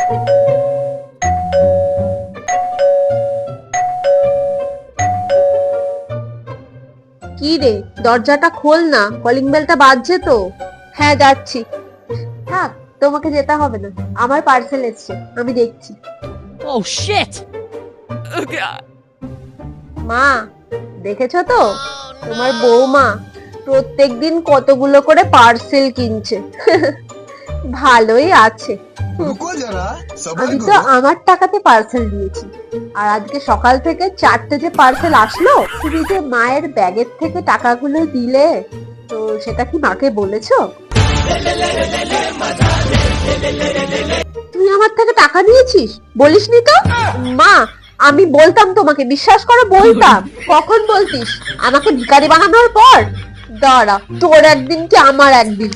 কি রে, দরজাটা খোল না, কলিং বেলটা বাজছে তো। হ্যাঁ যাচ্ছি। থাক, তোমাকে যেতে হবে না, আমার পার্সেল এসছে, আমি দেখছি। Oh shit! মা, দেখেছো তো তোমার বৌমা প্রত্যেকদিন কতগুলো করে পার্সেল কিনছে। ভালোই আছে। रुको जरा सब्र আমি তো करो। আমার টাকাতে পার্সেল দিয়েছি, আর আজকে সকাল থেকে 4টে যে পার্সেল আসলো, তুমি যে মায়ের ব্যাগের থেকে টাকাগুলো দিলে, তো সেটা কি মাকে বলেছো? তুই আমার থেকে টাকা নিয়েছিস, বলিসনি তো? মা, আমি বলতাম তোমাকে, বিশ্বাস করো বলতাম। কখন বলতিস? আমাকে ভিখারি বানানোর পর? দাঁড়া, তোর একদিন কি আমার একদিন।